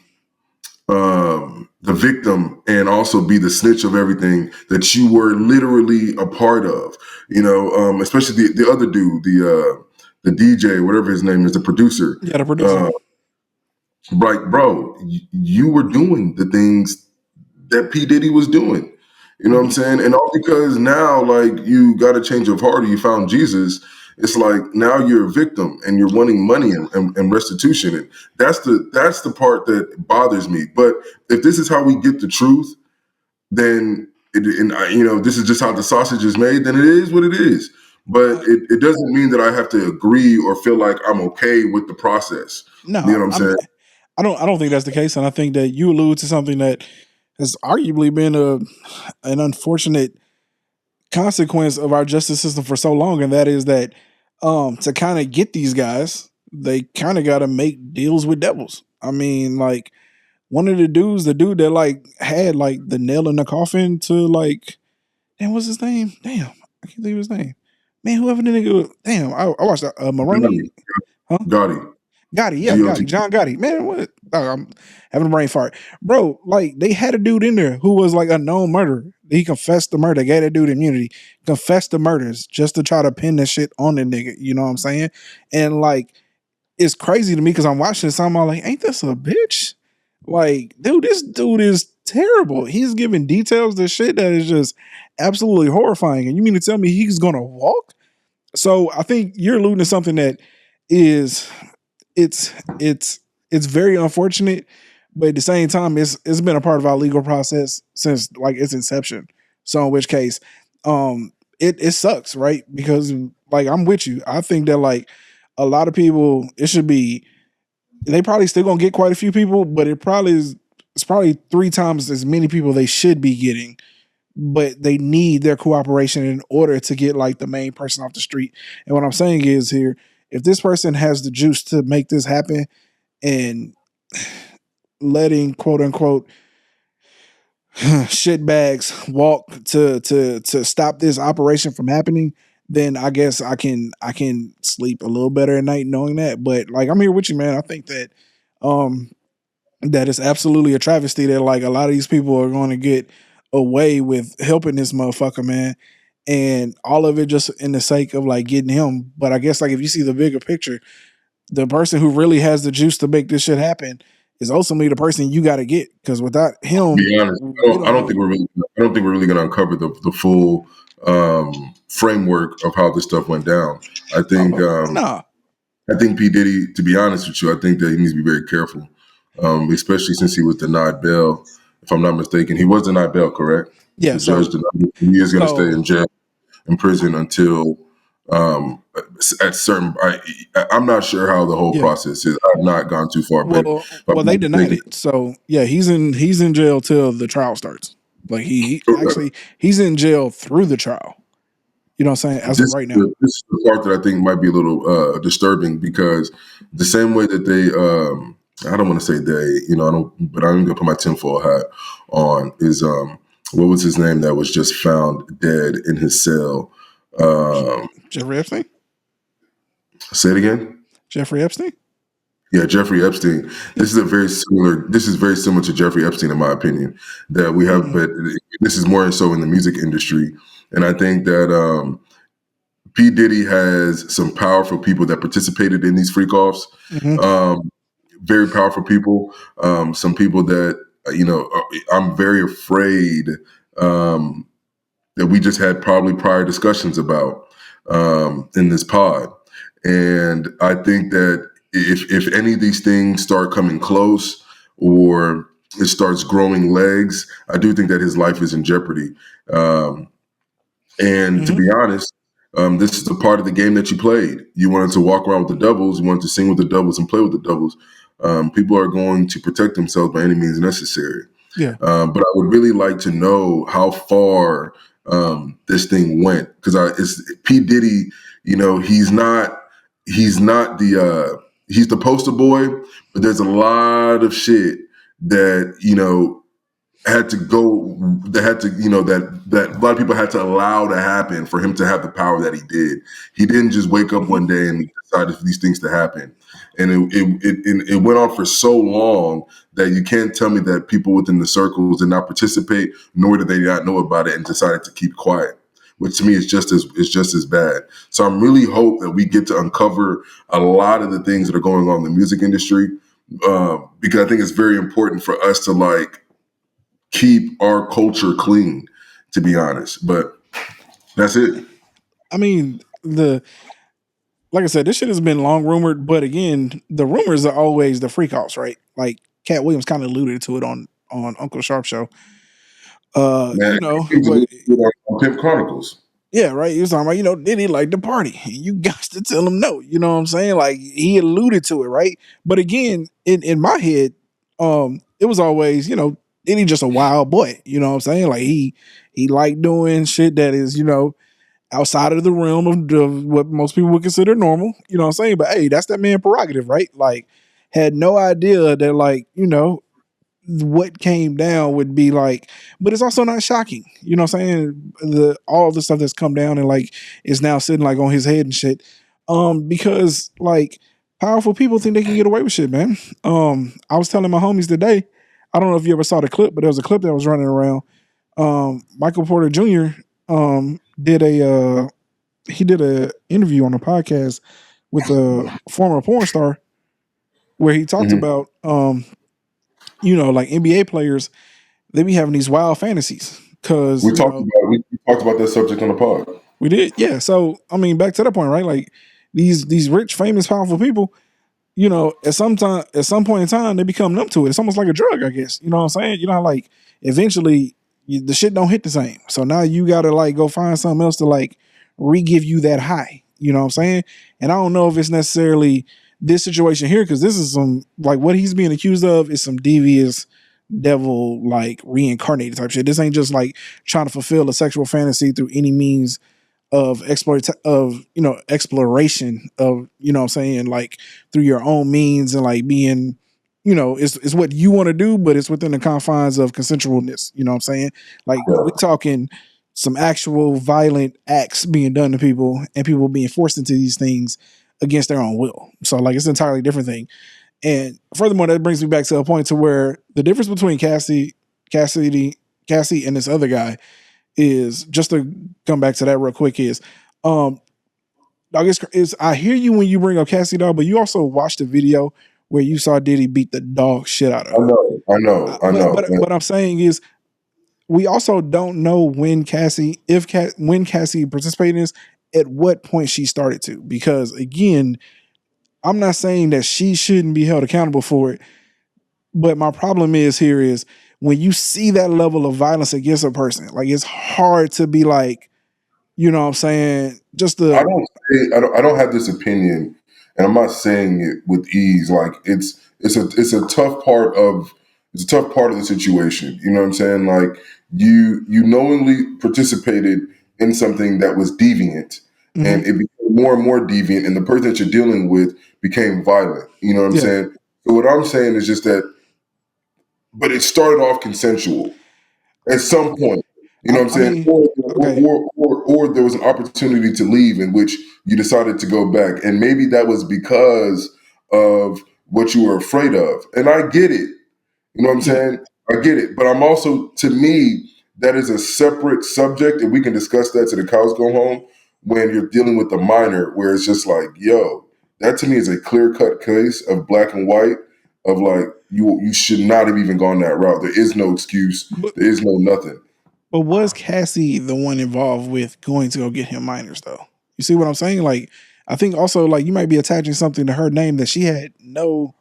the victim and also be the snitch of everything that you were literally a part of. Especially the other dude, the DJ, whatever his name is, the producer. yeah, the producer. Uh, like, bro, you were doing the things that P. Diddy was doing. You know what I'm Mhm. saying? And all because now, like, you got a change of heart or you found Jesus. It's like now you're a victim and you're wanting money and restitution. And that's the part that bothers me. But if this is how we get the truth, then this is just how the sausage is made, then it is what it is. But it doesn't mean that I have to agree or feel like I'm okay with the process. You know No, what I'm I mean, saying? I don't think that's the case, and I think that you allude to something that has arguably been an unfortunate consequence of our justice system for so long, and that is that to kind of get these guys, they kind of got to make deals with devils. I mean, like one of the dudes, the dude that like had like the nail in the coffin to like, damn, what's his name? Damn, I can't think of his name. Man, whoever the nigga, damn, I watched Gotti, Maroney, huh? Gotti, Gotti, yeah, G-O-T. Gotti, John Gotti. Man, what? Oh, I'm having a brain fart, bro. Like they had a dude in there who was like a known murderer. He confessed the murder, gave that dude immunity, confessed the murders just to try to pin that shit on the nigga. You know what I'm saying? And like, it's crazy to me because I'm watching this. I'm all like, ain't this a bitch? Like, dude, this dude is terrible. He's giving details to shit that is just absolutely horrifying. And you mean to tell me he's gonna walk? So I think you're alluding to something that is it's it's it's very unfortunate, but at the same time, it's been a part of our legal process since like its inception. So in which case, it sucks, right? Because like I'm with you. I think that like a lot of people, it should be they probably still gonna get quite a few people, but it's probably 3 times as many people they should be getting, but they need their cooperation in order to get like the main person off the street. And what I'm saying is here, if this person has the juice to make this happen and letting quote unquote shit bags walk to stop this operation from happening, then I guess I can sleep a little better at night knowing that. But like I'm here with you, man. I think that um that it's absolutely a travesty that like a lot of these people are going to get away with helping this motherfucker, man. And all of it just in the sake of like getting him. But I guess like if you see the bigger picture, the person who really has the juice to make this shit happen is ultimately the person you got to get. Because without To him, be honest, we I don't don't know. think we're really. I don't think we're really going to uncover the full framework of how this stuff went down. I think. Nah. I think P Diddy. To be honest with you, I think that he needs to be very careful, especially since he was denied bail. If I'm not mistaken, he was denied bail. Correct. Yeah. The judge So denied. He is going to stay so in jail, in prison until um, at certain. I'm not sure how the whole yeah. process is. I've not gone too far, but if Well, I'm they not denied mistaken, it. So yeah, he's in jail till the trial starts. Like he actually he's in jail through the trial. You know what I'm saying? As of right now. this is the part that I think might be a little disturbing because the same way that they, I don't want to say they, I don't, but I'm going to put my tinfoil hat on is, what was his name that was just found dead in his cell? Um, Jeffrey Epstein? say it again. Jeffrey Epstein? Yeah, Jeffrey Epstein. This is a very similar. This is very similar to Jeffrey Epstein, in my opinion. That we have, Mm-hmm. but this is more so in the music industry, and I think that P. Diddy has some powerful people that participated in these freak offs. Mm-hmm. Um, very powerful people. Some people that I'm very afraid um, that we just had probably prior discussions about in this pod. And I think that if any of these things start coming close or it starts growing legs, I do think that his life is in jeopardy. Um, and to Mm-hmm. be honest, this is the part of the game that you played. You wanted to walk around with the devils, you wanted to sing with the devils and play with the devils. People are going to protect themselves by any means necessary. Yeah. But I would really like to know how far this thing went because it's P Diddy. He's not he's the poster boy, but there's a lot of shit that had to go that had to that a lot of people had to allow to happen for him to have the power that he did. He didn't just wake up Mm-hmm. one day and decide for these things to happen, and it went on for so long that you can't tell me that people within the circles did not participate, nor did they not know about it and decided to keep quiet, which to me is just as bad. So I'm really hope that we get to uncover a lot of the things that are going on in the music industry, because I think it's very important for us to keep our culture clean, to be honest. But that's it. I mean, the like I said, this shit has been long rumored, but again, the rumors are always the freak offs, right? Like Cat Williams kind of alluded to it on Uncle Sharp show. Man, it's a What little bit on Pimp Chronicles. Yeah, right. He was talking about, did he like the party? You got to tell him no. You know what I'm saying? Like he alluded to it, right? But again, in my head, it was always, did he just a wild boy? You know what I'm saying? Like he liked doing shit that is, outside of the realm of what most people would consider normal. You know what I'm saying? But hey, that's that man prerogative, right? Like, had no idea that like, what came down would be like, but it's also not shocking. You know what I'm saying? All the stuff that's come down and like is now sitting like on his head and shit. Because like powerful people think they can get away with shit, man. I was telling my homies today, I don't know if you ever saw the clip, but there was a clip that was running around. Michael Porter Jr. Did a interview on a podcast with a former porn star where he talked Mhm. about like NBA players, they be having these wild fantasies because We talked about that subject on the pod. we did, yeah. So I mean, back to that point, right? Like these rich, famous, powerful people, at some point in time, they become numb to it. It's almost like a drug, I guess. You know what I'm saying? You know, how, like eventually the shit don't hit the same. So now you gotta like go find something else to like re-give you that high. You know what I'm saying? And I don't know if it's necessarily this situation here because this is some like what he's being accused of is some devious devil like reincarnated type shit. This ain't just like trying to fulfill a sexual fantasy through any means of exploration of, what I'm saying, like through your own means and like being, it's what you want to do, but it's within the confines of consensualness. You know what I'm saying? Like we Yeah. talking some actual violent acts being done to people and people being forced into these things against their own will. So like it's an entirely different thing. And furthermore, that brings me back to a point to where the difference between Cassie and this other guy is, just to come back to that real quick, is I guess is I hear you when you bring up Cassie dog, but you also watched the video where you saw Diddy beat the dog shit out of her. I know. But I'm saying is we also don't know when Cassie participated in this, at what point she started to, because again, I'm not saying that she shouldn't be held accountable for it, but my problem is when you see that level of violence against a person, like it's hard to be like, you know what I'm saying? I don't have this opinion, and I'm not saying it with ease. Like it's a tough part of the situation. You know what I'm saying? Like you knowingly participated in something that was deviant, and it became more and more deviant, and the person that you're dealing with became violent. You know what I'm saying? So what I'm saying is just that, but it started off consensual at some point. You know what I'm saying? Or there was an opportunity to leave in which you decided to go back. And maybe that was because of what you were afraid of. And I get it. You know what I'm saying? I get it. But I'm also, to me, that is a separate subject, and we can discuss that to the cows go home, when you're dealing with a minor, where it's just like, yo, that to me is a clear-cut case of black and white, of like, you should not have even gone that route. There is no excuse. There is no nothing. But was Cassie the one involved with going to go get him minors though? You see what I'm saying? Like, I think also like you might be attaching something to her name that she had no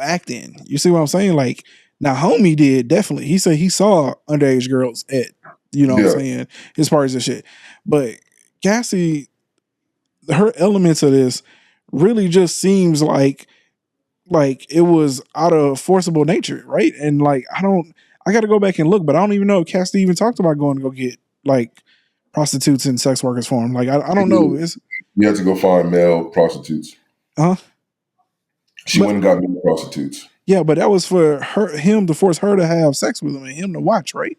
act in. You see what I'm saying? Like, now homie did, definitely. He said he saw underage girls at, you know what I'm saying, his parties and shit. But Cassie, her elements of this really just seems like it was out of forcible nature, right? And like I got to go back and look, but I don't even know if Cassie even talked about going to go get like prostitutes and sex workers for him. Like I don't know. You had to go find male prostitutes. She went and got male prostitutes. Yeah, but that was for him to force her to have sex with him and him to watch, right?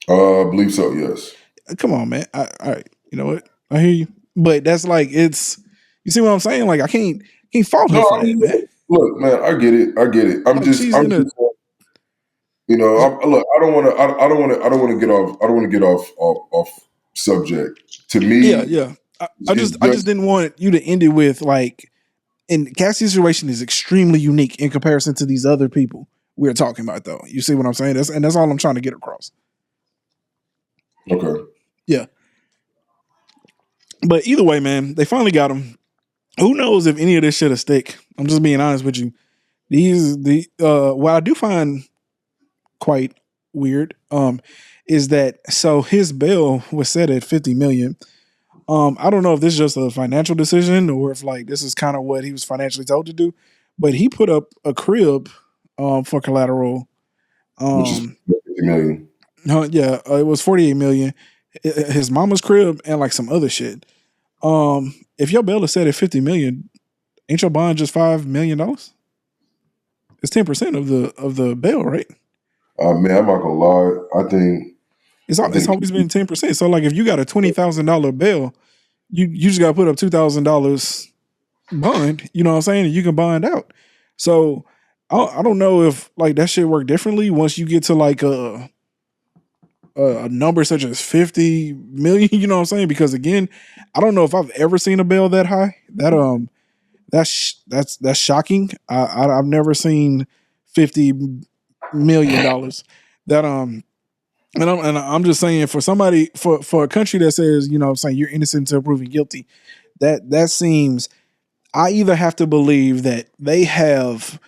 I believe so. Yes. Come on, man. All right, you know what? I hear you, but that's like it's. You see what I'm saying? Like I can't fault her for that, man. Look, man, I get it. I'm like just, you know, I don't want to get off. I don't want to get off subject. To me, yeah. I just didn't want you to end it with like, and Cassie's situation is extremely unique in comparison to these other people we're talking about, though. You see what I'm saying? That's all I'm trying to get across. Okay. Yeah. But either way, man, they finally got him. Who knows if any of this shit will stick? I'm just being honest with you. What I do find quite weird is that so his bail was set at $50 million. I don't know if this is just a financial decision or if like this is kind of what he was financially told to do, but he put up a crib for collateral. Which is $50 million. It was $48 million. His mama's crib and like some other shit. If your bail is set at $50 million, ain't your bond just $5 million? It's 10% of the bail, right? Man, I'm not gonna lie. I think it's always been 10%. So like if you got a $20,000 bail, you just gotta put up $2,000 bond. You know what I'm saying? And you can bond out. So I don't know if like that shit work differently once you get to like a number such as 50 million. You know what I'm saying? Because again, I don't know if I've ever seen a bail that high. That's shocking. I've never seen $50 million. That and I'm just saying for somebody for a country that says, you know, saying you're innocent until proven guilty, that seems, I either have to believe that they have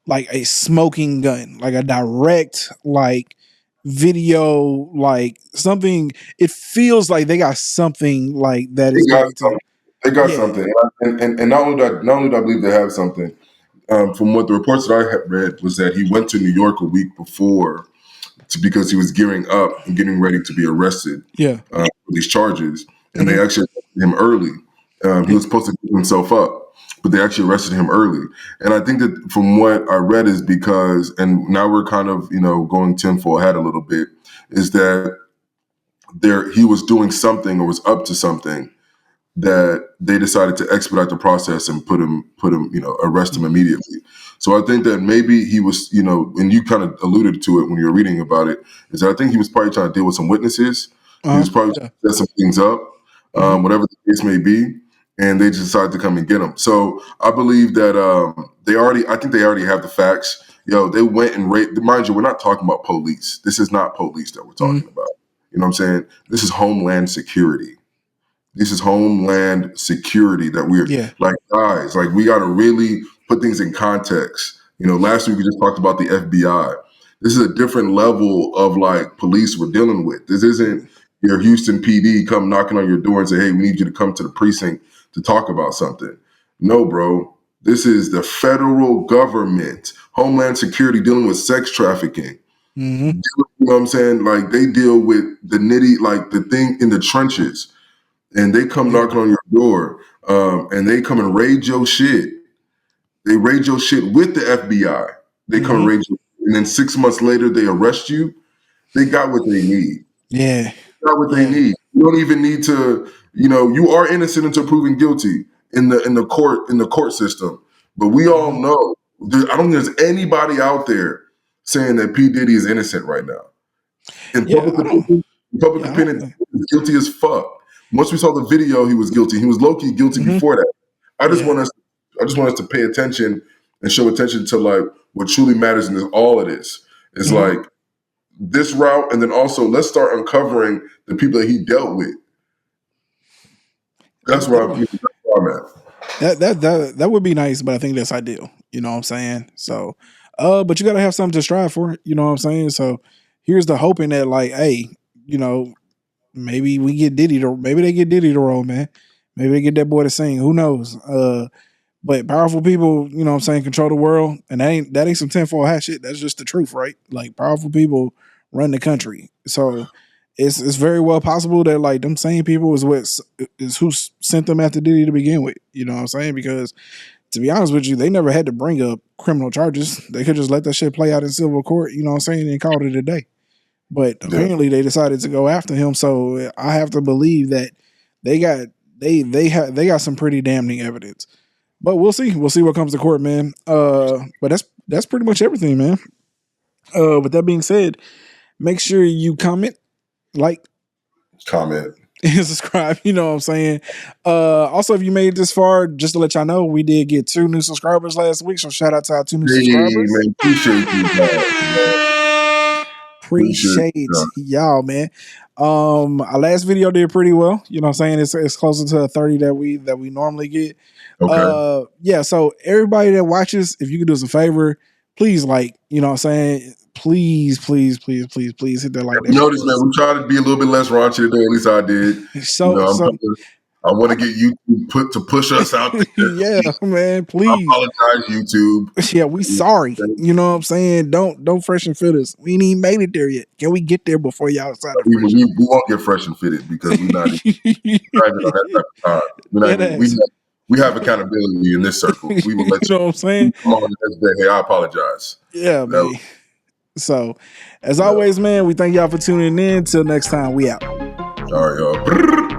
like a smoking gun, like a direct like video, like something. It feels like they got something like that is going to. They got something, and not only do I believe they have something. From what the reports that I had read was that he went to New York a week before because he was gearing up and getting ready to be arrested. For these charges, and they actually arrested him early. He was supposed to give himself up, but they actually arrested him early. And I think that from what I read is because, and now we're kind of, you know, going tinfoil hat a little bit, is that he was doing something or was up to something that they decided to expedite the process and put him, arrest him immediately. So I think that maybe he was, and you kind of alluded to it when you were reading about it, is that I think he was probably trying to deal with some witnesses. He was probably trying to set some things up, whatever the case may be, and they just decided to come and get him. So I believe that I think they already have the facts. They went and raped. Mind you, we're not talking about police. This is not police that we're talking about. You know what I'm saying? This is Homeland Security. This is Homeland Security that we're like, guys, like we got to really put things in context. Last week we just talked about the FBI. This is a different level of like police we're dealing with. This isn't your Houston PD come knocking on your door and say, hey, we need you to come to the precinct to talk about something. No, bro. This is the federal government, Homeland Security dealing with sex trafficking. You know what I'm saying? Like they deal with the like the thing in the trenches. And they come knocking on your door, and they come and raid your shit. They raid your shit with the FBI. They come and raid you, and then 6 months later they arrest you. They got what they need. Yeah, they got what they need. You don't even need to. You are innocent until proven guilty in the court system. But we all know. I don't think there's anybody out there saying that P. Diddy is innocent right now. In public opinion, he's guilty as fuck. Once we saw the video, he was guilty. He was low-key guilty before that. I just want us to pay attention and show attention to like what truly matters in all of this. It's like this route, and then also let's start uncovering the people that he dealt with. That's where I'm at. That would be nice, but I think that's ideal. You know what I'm saying? So, but you gotta have something to strive for. You know what I'm saying? So here's the hoping that like, hey, maybe we get Diddy maybe they get Diddy to roll, man. Maybe they get that boy to sing. Who knows? But powerful people, you know what I'm saying, control the world. And that ain't some tinfoil hat shit. That's just the truth, right? Like powerful people run the country. So it's very well possible that like them same people is who sent them after Diddy to begin with. You know what I'm saying? Because to be honest with you, they never had to bring up criminal charges. They could just let that shit play out in civil court, you know what I'm saying, and called it a day. But apparently they decided to go after him. So I have to believe that they got some pretty damning evidence. But we'll see. We'll see what comes to court, man. But that's pretty much everything, man. With that being said, make sure you comment, comment, and subscribe. You know what I'm saying? Also, if you made it this far, just to let y'all know, we did get 2 new subscribers last week. So shout out to our 2 new subscribers. Man, appreciate you, appreciate y'all, man. Our last video did pretty well. You know what I'm saying? It's closer to a 30 that we normally get. Okay. Yeah, so everybody that watches, if you could do us a favor, please you know what I'm saying? Please hit that like. Notice, man, we try to be a little bit less raunchy today. At least I did. I want to get YouTube to push us out there. Yeah, man, please. I apologize, YouTube. Yeah, we sorry. You know what I'm saying? Don't fresh and fit us. We ain't even made it there yet. Can we get there before y'all decide? We won't get fresh and fitted because we're not even on that type of time. We have accountability in this circle. We will let you know what I'm saying? Come on the next day. Hey, I apologize. Yeah, man. So, as always, man, we thank y'all for tuning in. Till next time, we out. All right, y'all.